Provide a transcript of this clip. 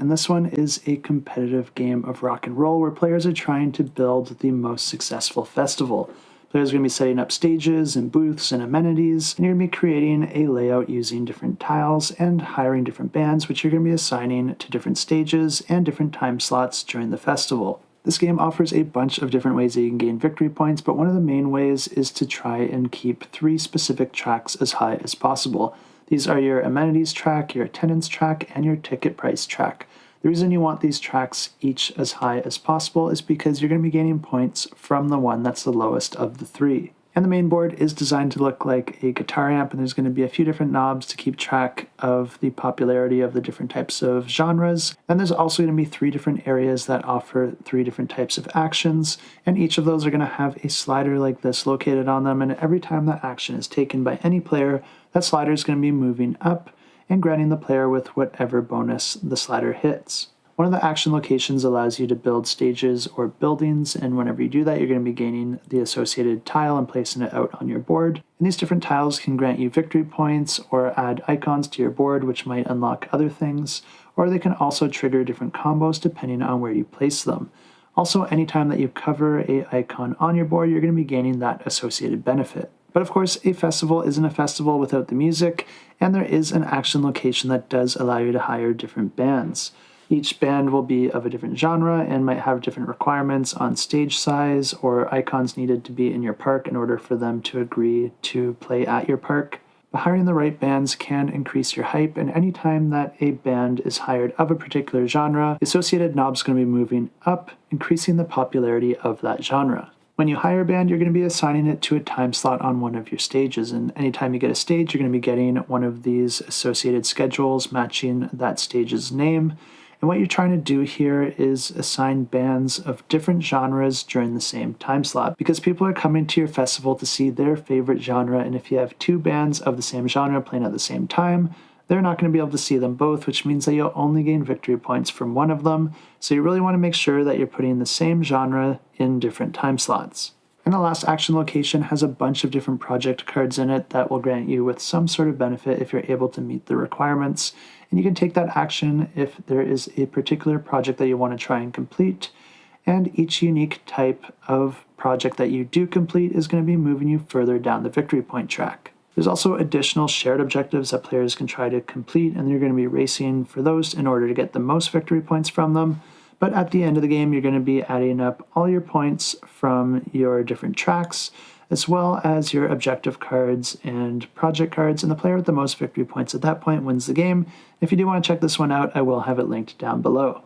And this one is a competitive game of rock and roll where players are trying to build the most successful festival. Players are going to be setting up stages and booths and amenities, and you're going to be creating a layout using different tiles and hiring different bands, which you're going to be assigning to different stages and different time slots during the festival. This game offers a bunch of different ways that you can gain victory points, but one of the main ways is to try and keep 3 specific tracks as high as possible. These are your amenities track, your attendance track, and your ticket price track. The reason you want these tracks each as high as possible is because you're going to be gaining points from the one that's the lowest of the 3. And the main board is designed to look like a guitar amp, and there's going to be a few different knobs to keep track of the popularity of the different types of genres. And there's also going to be 3 different areas that offer 3 different types of actions, and each of those are going to have a slider like this located on them, and every time that action is taken by any player, that slider is going to be moving up and granting the player with whatever bonus the slider hits. One of the action locations allows you to build stages or buildings, and whenever you do that, you're going to be gaining the associated tile and placing it out on your board. And these different tiles can grant you victory points or add icons to your board, which might unlock other things, or they can also trigger different combos depending on where you place them. Also, anytime that you cover an icon on your board, you're going to be gaining that associated benefit. But of course, a festival isn't a festival without the music, and there is an action location that does allow you to hire different bands. Each band will be of a different genre and might have different requirements on stage size or icons needed to be in your park in order for them to agree to play at your park. But hiring the right bands can increase your hype, and anytime that a band is hired of a particular genre, the associated knob is going to be moving up, increasing the popularity of that genre. When you hire a band, you're going to be assigning it to a time slot on one of your stages, and anytime you get a stage, you're going to be getting one of these associated schedules matching that stage's name. And what you're trying to do here is assign bands of different genres during the same time slot, because people are coming to your festival to see their favorite genre, and if you have 2 bands of the same genre playing at the same time, they're not going to be able to see them both, which means that you'll only gain victory points from one of them. So you really want to make sure that you're putting the same genre in different time slots. And the last action location has a bunch of different project cards in it that will grant you with some sort of benefit if you're able to meet the requirements. And you can take that action if there is a particular project that you want to try and complete. And each unique type of project that you do complete is going to be moving you further down the victory point track. There's also additional shared objectives that players can try to complete, and you're going to be racing for those in order to get the most victory points from them. But at the end of the game, you're going to be adding up all your points from your different tracks, as well as your objective cards and project cards, and the player with the most victory points at that point wins the game. If you do want to check this one out, I will have it linked down below.